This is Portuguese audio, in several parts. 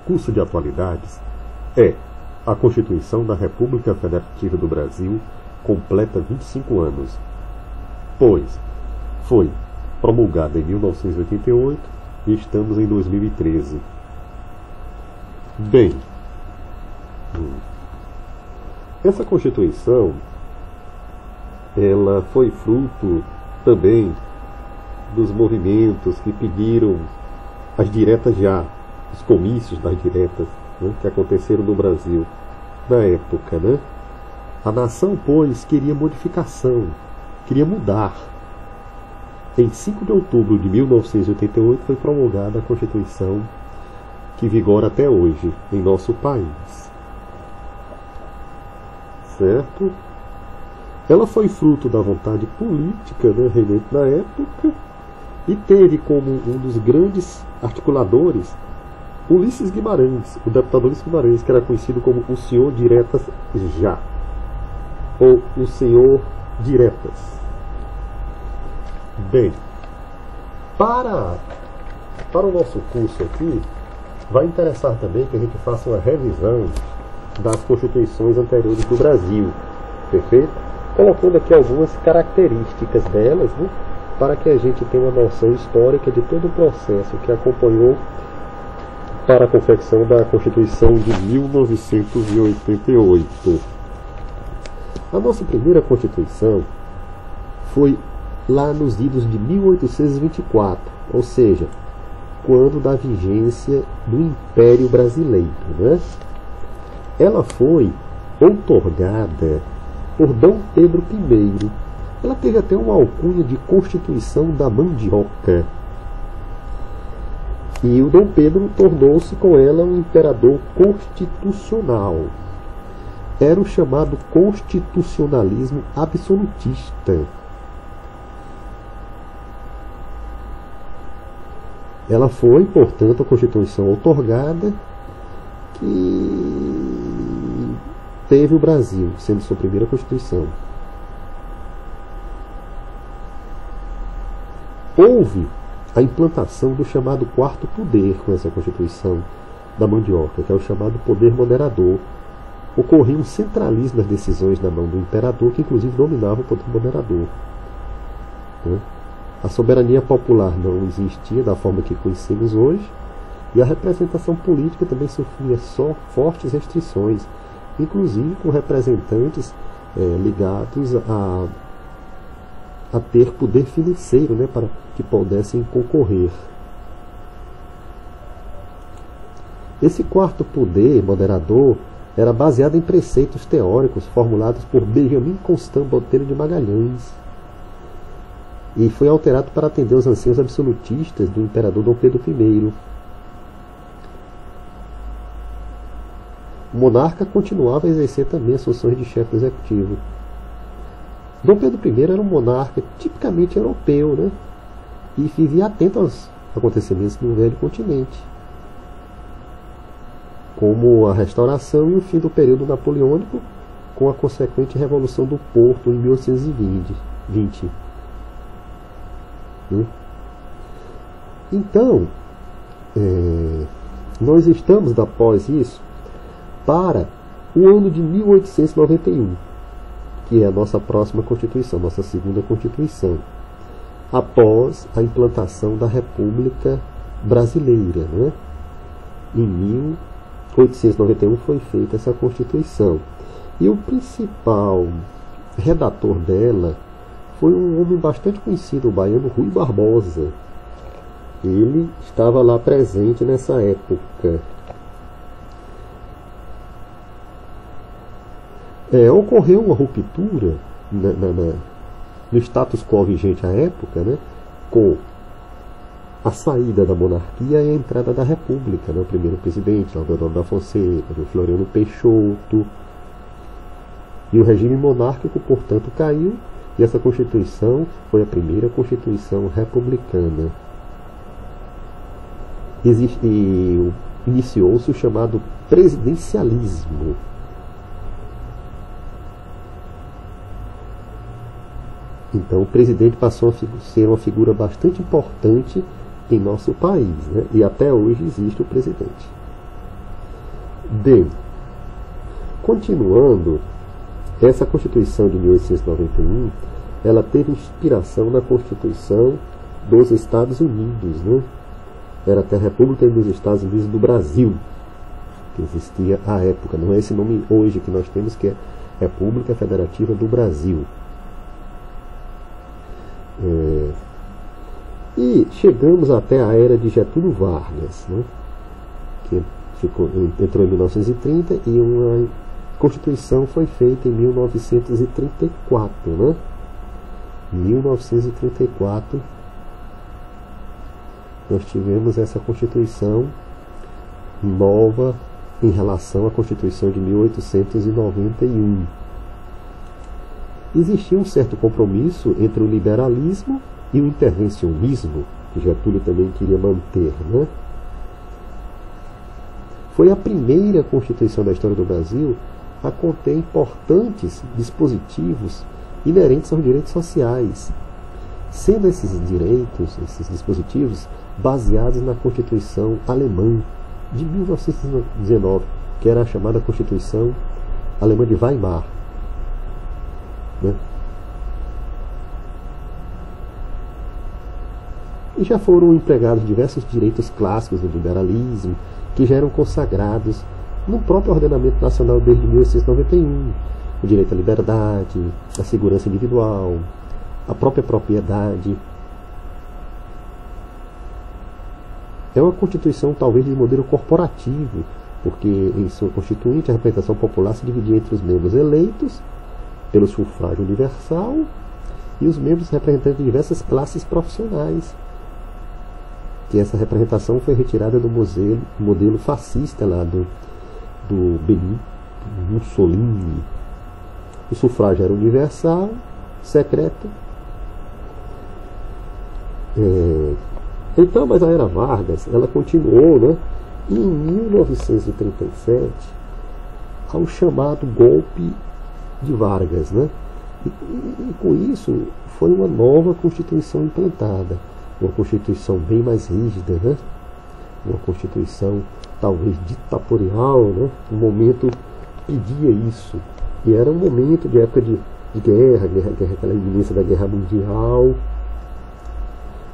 curso de atualidades é: a Constituição da República Federativa do Brasil completa 25 anos, pois foi promulgada em 1988 e estamos em 2013. Bem, essa Constituição, ela foi fruto também dos movimentos que pediram as diretas já, os comícios das diretas, né, que aconteceram no Brasil na época, né? A nação, pois, queria modificação, queria mudar. Em 5 de outubro de 1988 foi promulgada a Constituição que vigora até hoje em nosso país. Certo? Ela foi fruto da vontade política, né, reinante na época, e teve como um dos grandes articuladores Ulisses Guimarães, o deputado Ulisses Guimarães, que era conhecido como o Senhor Diretas Já, ou o Senhor Diretas. Bem, para o nosso curso aqui, vai interessar também que a gente faça uma revisão das constituições anteriores do Brasil, perfeito? Colocando aqui algumas características delas, né, para que a gente tenha uma noção histórica de todo o processo que acompanhou para a confecção da Constituição de 1988. A nossa primeira Constituição foi lá nos idos de 1824, ou seja, quando da vigência do Império Brasileiro, né? Ela foi outorgada por Dom Pedro I. Ela teve até uma alcunha de Constituição da Mandioca. E o Dom Pedro tornou-se com ela um imperador constitucional. Era o chamado constitucionalismo absolutista. Ela foi, portanto, a Constituição outorgada que teve o Brasil, sendo sua primeira Constituição. Houve a implantação do chamado quarto poder com essa Constituição da Mandioca, que é o chamado poder moderador. Ocorria um centralismo das decisões na mão do imperador, que inclusive dominava o poder moderador, né? A soberania popular não existia da forma que conhecemos hoje, e a representação política também sofria só fortes restrições, inclusive com representantes ligados a ter poder financeiro, né, para que pudessem concorrer. Esse quarto poder moderador era baseado em preceitos teóricos formulados por Benjamin Constant Botelho de Magalhães e foi alterado para atender os anseios absolutistas do imperador Dom Pedro I. O monarca continuava a exercer também as funções de chefe executivo. Dom Pedro I era um monarca tipicamente europeu, né? E vivia atento aos acontecimentos do velho continente, como a restauração e o fim do período napoleônico, com a consequente Revolução do Porto em 1820. Então, nós estamos, após isso, para o ano de 1891, que é a nossa próxima Constituição, nossa segunda Constituição, após a implantação da República Brasileira, né? Em 1891 foi feita essa Constituição. E o principal redator dela foi um homem bastante conhecido, o baiano Rui Barbosa. Ele estava lá presente nessa época. Ocorreu uma ruptura no status quo vigente à época, né, com a saída da monarquia e a entrada da república, né, o primeiro presidente, Lauderdale da Fonseca, o Floriano Peixoto, e o regime monárquico, portanto, caiu, e essa Constituição foi a primeira Constituição republicana. E iniciou-se o chamado presidencialismo. Então o presidente passou a ser uma figura bastante importante em nosso país, né? E até hoje existe o presidente. Bem, continuando, essa Constituição de 1891, ela teve inspiração na Constituição dos Estados Unidos, né? Era até a República dos Estados Unidos do Brasil, que existia à época. Não é esse nome hoje que nós temos, que é República Federativa do Brasil. E chegamos até a era de Getúlio Vargas, né? Que entrou em 1930 e uma Constituição foi feita em 1934, né? 1934 nós tivemos essa Constituição nova em relação à Constituição de 1891. Existia um certo compromisso entre o liberalismo e o intervencionismo, que Getúlio também queria manter, né? Foi a primeira Constituição da história do Brasil a conter importantes dispositivos inerentes aos direitos sociais, sendo esses direitos, esses dispositivos, baseados na Constituição alemã de 1919, que era a chamada Constituição Alemã de Weimar, né? E já foram empregados diversos direitos clássicos do liberalismo, que já eram consagrados no próprio ordenamento nacional desde 1891. O direito à liberdade, a segurança individual, a própria propriedade. É uma Constituição talvez de modelo corporativo, porque em sua constituinte a representação popular se dividia entre os membros eleitos pelo sufrágio universal e os membros representantes de diversas classes profissionais. Que essa representação foi retirada do modelo fascista lá do Benito Mussolini. O sufrágio era universal, secreto. Então, mas a era Vargas, ela continuou, né? E em 1937, ao chamado golpe de Vargas, né? E com isso foi uma nova Constituição implantada, uma Constituição bem mais rígida, né? Uma Constituição talvez ditatorial, né? O momento pedia isso, e era um momento de época de guerra, aquela iminência da Guerra Mundial.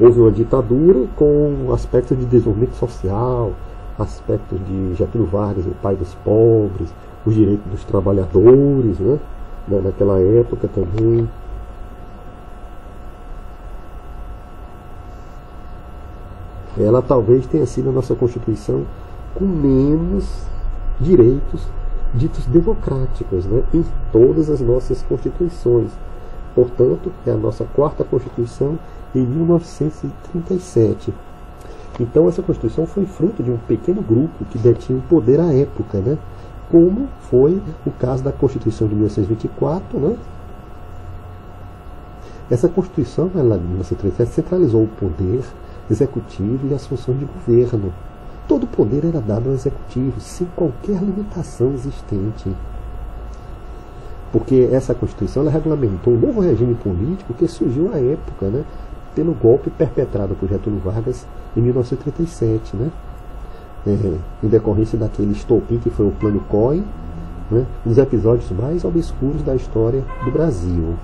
Houve uma ditadura com aspectos de desenvolvimento social, aspectos de Getúlio Vargas, o pai dos pobres, os direitos dos trabalhadores, né? Naquela época também. Ela talvez tenha sido a nossa Constituição com menos direitos ditos democráticos, né? Em todas as nossas Constituições. Portanto, é a nossa quarta Constituição em 1937. Então essa Constituição foi fruto de um pequeno grupo que detinha o poder à época, né? Como foi o caso da Constituição de 1924, né? Essa Constituição, ela, em 1937, centralizou o poder executivo e as funções de governo. Todo o poder era dado ao executivo, sem qualquer limitação existente. Porque essa Constituição ela regulamentou um novo regime político que surgiu à época, né? Pelo golpe perpetrado por Getúlio Vargas em 1937, né? Em decorrência daquele estopim que foi o Plano Cohen, né? Um dos episódios mais obscuros da história do Brasil.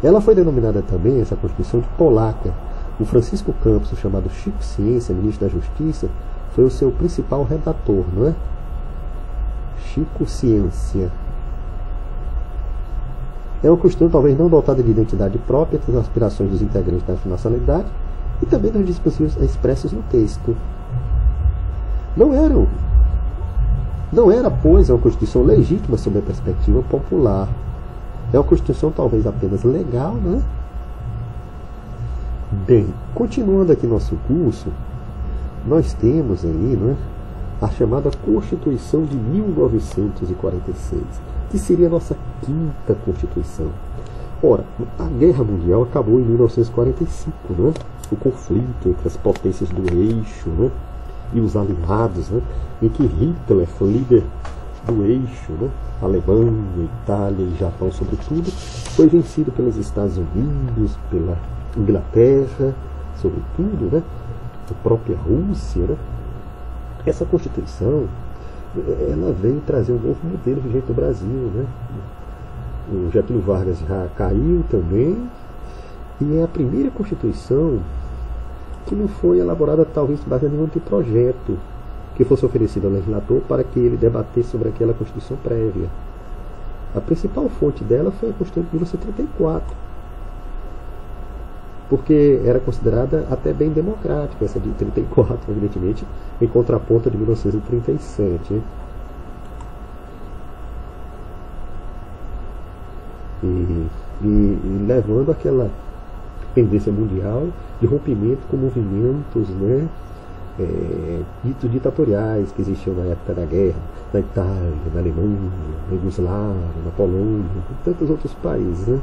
Ela foi denominada também, essa Constituição, de polaca. O Francisco Campos, o chamado Chico Ciência, ministro da Justiça, foi o seu principal redator, não é? Chico Ciência. É uma Constituição talvez não dotada de identidade própria das aspirações dos integrantes da nacionalidade e também dos dispositivos expressos no texto. Não era, pois, uma Constituição legítima sob a perspectiva popular. É uma Constituição talvez apenas legal, né? Bem, continuando aqui nosso curso, nós temos aí, né, a chamada Constituição de 1946, que seria a nossa quinta Constituição. Ora, a Guerra Mundial acabou em 1945, né? O conflito entre as potências do eixo, né? E os aliados, né? Em que Hitler, líder do eixo, né? Alemanha, Itália e Japão sobretudo, foi vencido pelos Estados Unidos, pela Inglaterra, sobretudo, né? A própria Rússia, né? Essa Constituição, ela veio trazer um novo modelo vigente no Brasil, né? O Getúlio Vargas já caiu também, e é a primeira Constituição que não foi elaborada talvez baseada em um anteprojeto que fosse oferecido ao legislador para que ele debatesse sobre aquela Constituição prévia. A principal fonte dela foi a Constituição de 1934, porque era considerada até bem democrática, essa de 34, evidentemente, em contraponto de 1937. Né? E levando aquela tendência mundial de rompimento com movimentos, né, ditos ditatoriais que existiam na época da guerra, na Itália, na Alemanha, na Iugoslávia, na Polônia e tantos outros países. Né?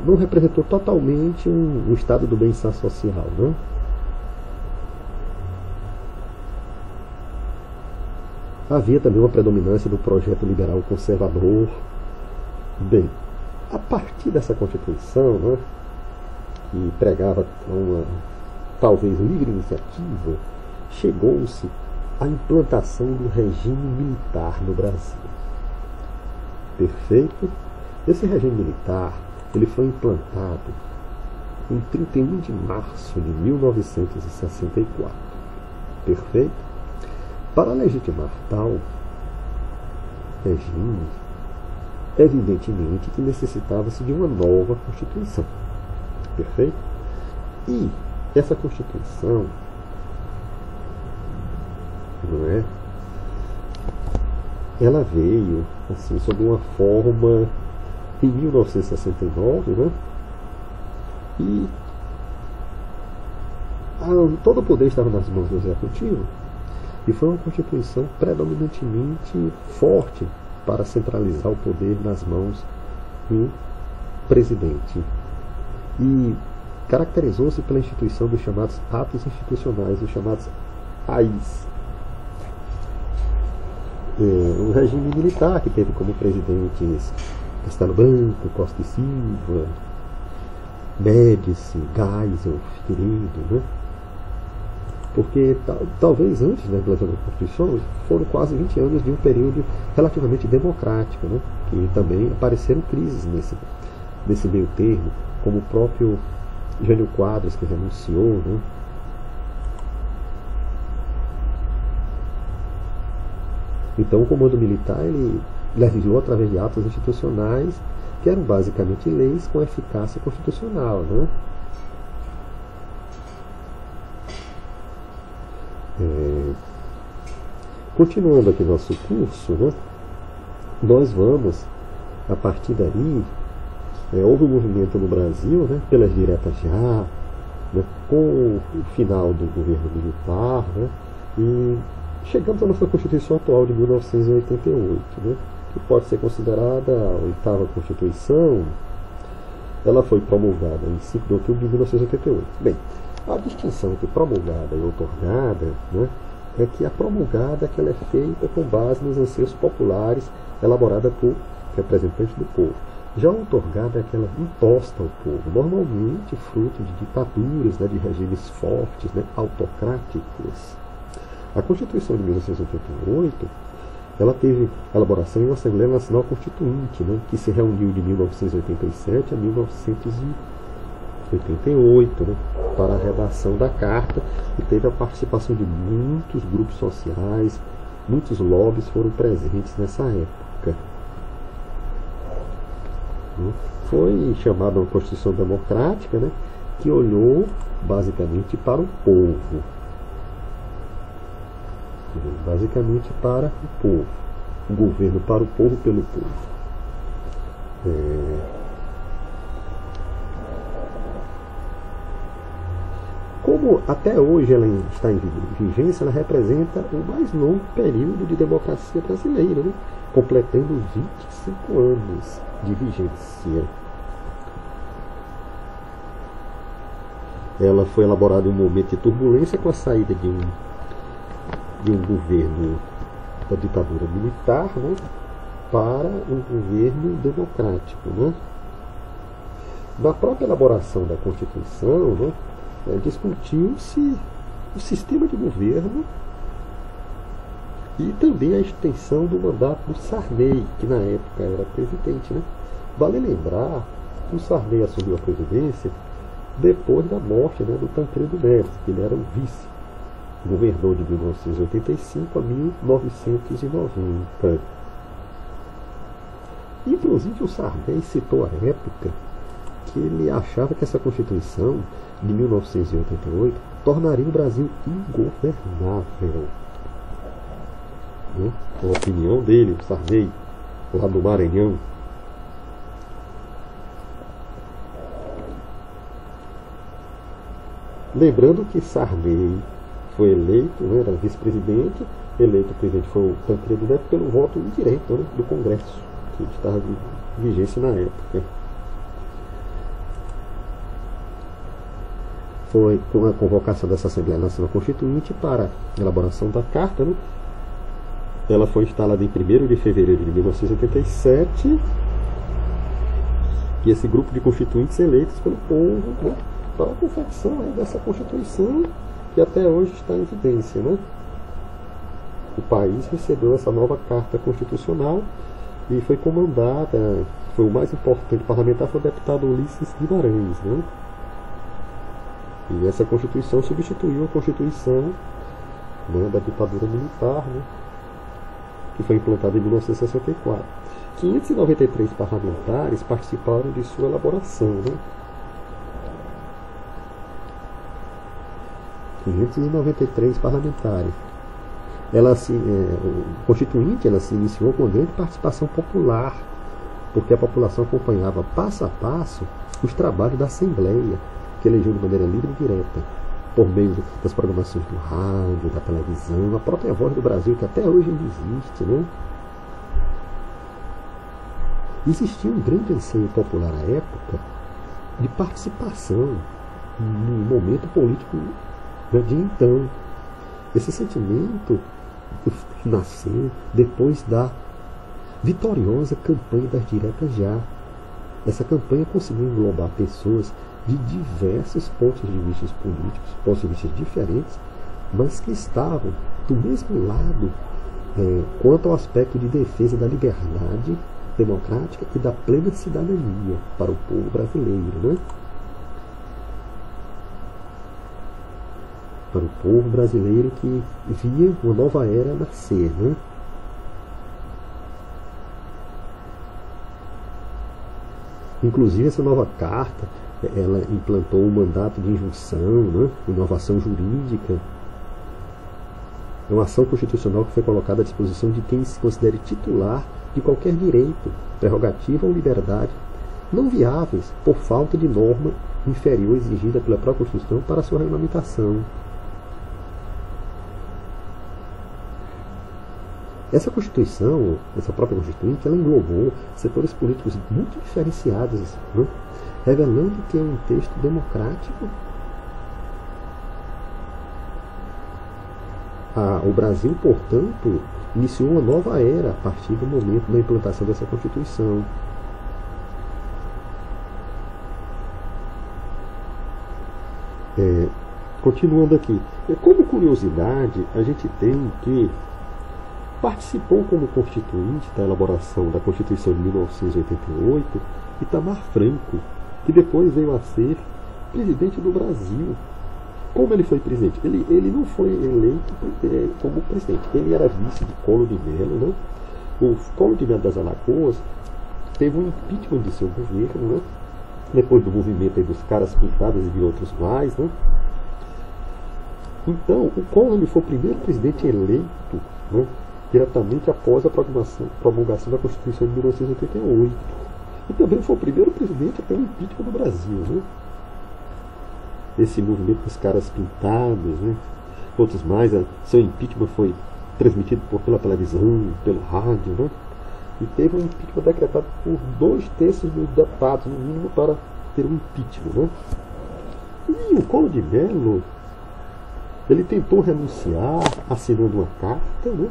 Não representou totalmente um estado do bem-estar social. Né? Havia também uma predominância do projeto liberal conservador. Bem, a partir dessa Constituição, né, que pregava uma talvez livre iniciativa, chegou-se à implantação do regime militar no Brasil. Perfeito? Esse regime militar ele foi implantado em 31 de março de 1964. Perfeito? Para legitimar tal regime, evidentemente que necessitava-se de uma nova Constituição. Perfeito? E essa Constituição, não é? Ela veio assim sob uma forma em 1969, né? E todo o poder estava nas mãos do Executivo. E foi uma Constituição predominantemente forte para centralizar o poder nas mãos do presidente. E caracterizou-se pela instituição dos chamados atos institucionais, os chamados AIs. Um regime militar que teve como presidentes Castelo Branco, Costa e Silva, Médici, Geisel, Figueiredo, né? Porque talvez antes da implantação da Constituição foram quase 20 anos de um período relativamente democrático, né? Que também apareceram crises nesse meio termo, como o próprio Jânio Quadros, que renunciou, né? Então o comando militar ele legislou através de atos institucionais que eram basicamente leis com eficácia constitucional, né? Continuando aqui nosso curso, né, nós vamos, a partir daí, houve um movimento no Brasil, né, pelas diretas já, né, com o final do governo militar, né, e chegamos à nossa Constituição atual de 1988, né, que pode ser considerada a 8ª Constituição. Ela foi promulgada em 5 de outubro de 1988. Bem, a distinção entre promulgada e outorgada, né, é que a promulgada é que ela é feita com base nos anseios populares, elaborada por representantes do povo. Já a outorgada é aquela imposta ao povo, normalmente fruto de ditaduras, né, de regimes fortes, né, autocráticos. A Constituição de 1988 ela teve elaboração em uma Assembleia Nacional Constituinte, né, que se reuniu de 1987 a 1988, né, para a redação da Carta, e teve a participação de muitos grupos sociais, muitos lobbies foram presentes nessa época. Foi chamada uma Constituição Democrática, né, que olhou basicamente para o povo. Basicamente para o povo. O governo para o povo, pelo povo. Como até hoje ela está em vigência, ela representa o mais longo período de democracia brasileira, né? Completando 25 anos de vigência. Ela foi elaborada em um momento de turbulência com a saída de um governo da ditadura militar, né, para um governo democrático. Né? Na própria elaboração da Constituição, né, discutiu-se o sistema de governo e também a extensão do mandato do Sarney, que na época era presidente, né? Vale lembrar que o Sarney assumiu a presidência depois da morte, né, do Tancredo Neves, que ele era o vice-governador de 1985 a 1990. Inclusive o Sarney citou a época que ele achava que essa Constituição de 1988 tornaria o Brasil ingovernável. Né? A opinião dele, o Sarney, lá do Maranhão. Lembrando que Sarney foi eleito, né, era vice-presidente, eleito presidente foi o Tancredo Neves pelo voto indireto, né, do Congresso, que estava em vigência na época. Foi com a convocação dessa Assembleia Nacional Constituinte para a elaboração da Carta, né? Ela foi instalada em 1º de fevereiro de 1987, e esse grupo de constituintes eleitos pelo povo, né, para a confecção, né, dessa Constituição que até hoje está em evidência, né? O país recebeu essa nova Carta Constitucional e foi comandada, foi o mais importante parlamentar, foi o deputado Ulisses Guimarães, né? E essa Constituição substituiu a Constituição, né, da ditadura militar, né, que foi implantada em 1964. 593 parlamentares participaram de sua elaboração, né? 593 parlamentares. O Constituinte ela se iniciou com grande participação popular, porque a população acompanhava passo a passo os trabalhos da Assembleia, que elegeu de maneira livre e direta, por meio das programações do rádio, da televisão, a própria Voz do Brasil, que até hoje ainda existe, né? Existia um grande anseio popular à época de participação no momento político, né, de então. Esse sentimento nasceu depois da vitoriosa campanha das diretas já. Essa campanha conseguiu englobar pessoas de diversos pontos de vista políticos, pontos de vista diferentes, mas que estavam do mesmo lado quanto ao aspecto de defesa da liberdade democrática e da plena cidadania para o povo brasileiro, né? Para o povo brasileiro que via uma nova era nascer, né? Inclusive essa nova carta, ela implantou um mandato de injunção, né? Inovação jurídica. É uma ação constitucional que foi colocada à disposição de quem se considere titular de qualquer direito, prerrogativa ou liberdade não viáveis por falta de norma inferior exigida pela própria Constituição para sua regulamentação. Essa Constituição, essa própria Constituinte, ela englobou setores políticos muito diferenciados, né? Revelando que é um texto democrático. O Brasil, portanto, iniciou uma nova era a partir do momento da implantação dessa Constituição. Continuando aqui, como curiosidade, a gente tem que participou como constituinte da elaboração da Constituição de 1988 Itamar Franco, que depois veio a ser presidente do Brasil. Como ele foi presidente? Ele não foi eleito como presidente, ele era vice de Collor de Mello, né? O Collor de Mello das Alagoas teve um impeachment de seu governo, né? Depois do movimento aí dos caras pintados e de outros mais, né? Então, o Collor ele foi o primeiro presidente eleito, né, diretamente após a promulgação da Constituição de 1988. E também foi o primeiro presidente a ter um impeachment no Brasil, né? Esse movimento dos caras pintados, né? Outros mais, seu impeachment foi transmitido pela televisão, pelo rádio, né? E teve um impeachment decretado por 2/3 dos deputados, no mínimo, para ter um impeachment, né? E o Collor de Mello, ele tentou renunciar assinando uma carta, né?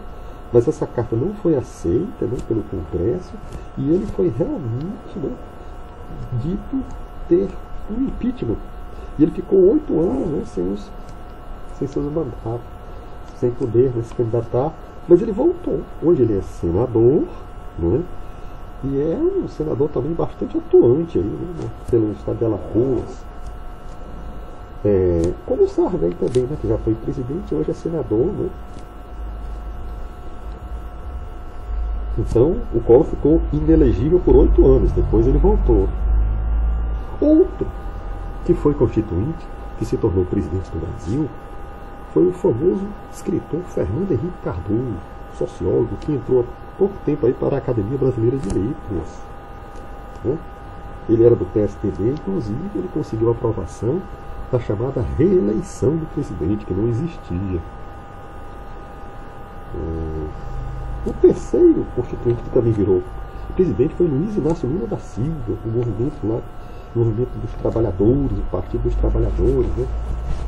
Mas essa carta não foi aceita, né, pelo Congresso, e ele foi realmente, né, dito ter um impeachment. E ele ficou 8 anos, né, sem seus mandatos, sem poder, né, se candidatar, mas ele voltou. Hoje ele é senador, né, e é um senador também bastante atuante aí, né, pelo estado de Alagoas. Como o Sarney também, né, que já foi presidente e hoje é senador, né. Então, o Collor ficou inelegível por 8 anos, depois ele voltou. Outro que foi constituinte, que se tornou presidente do Brasil, foi o famoso escritor Fernando Henrique Cardoso, sociólogo, que entrou há pouco tempo aí para a Academia Brasileira de Letras. Né? Ele era do PSDB, inclusive ele conseguiu a aprovação da chamada reeleição do presidente, que não existia. O terceiro constituinte que também virou presidente foi Luiz Inácio Lula da Silva, o movimento dos trabalhadores, o Partido dos Trabalhadores. Né?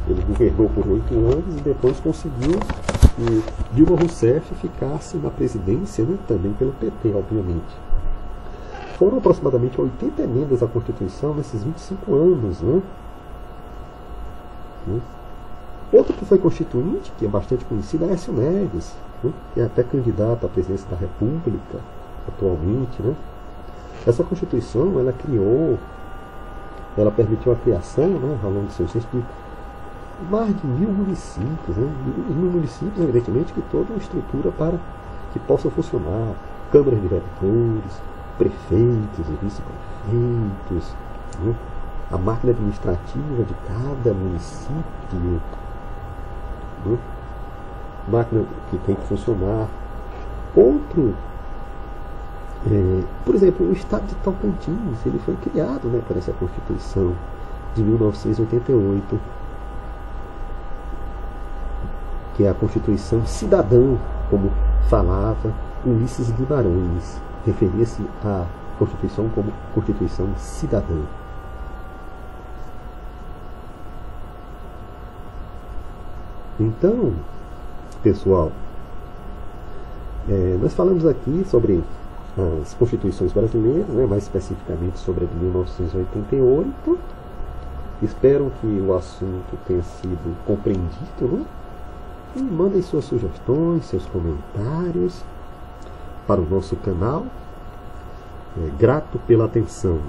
Ele governou por 8 anos e depois conseguiu que Dilma Rousseff ficasse na presidência, né? Também pelo PT, obviamente. Foram aproximadamente 80 emendas à Constituição nesses 25 anos. Né? Outro que foi constituinte, que é bastante conhecido, é Aécio Neves, né? Que é até candidato à presidência da República atualmente. Né? Essa Constituição, ela permitiu a criação, né, ao longo de seus tempos, de mais de 1000 municípios. Né? E 1000 municípios, evidentemente, que toda uma estrutura para que possa funcionar. Câmaras de vereadores, prefeitos e vice-prefeitos, né? A máquina administrativa de cada município, né? Máquina que tem que funcionar. Outro, por exemplo, o estado de Tocantins, ele foi criado, né, por essa Constituição de 1988, que é a Constituição Cidadã, como falava Ulisses Guimarães, referia-se à Constituição como Constituição Cidadã. Então, pessoal, nós falamos aqui sobre as constituições brasileiras, né, mais especificamente sobre a de 1988. Espero que o assunto tenha sido compreendido, né? E mandem suas sugestões, seus comentários para o nosso canal. Grato pela atenção.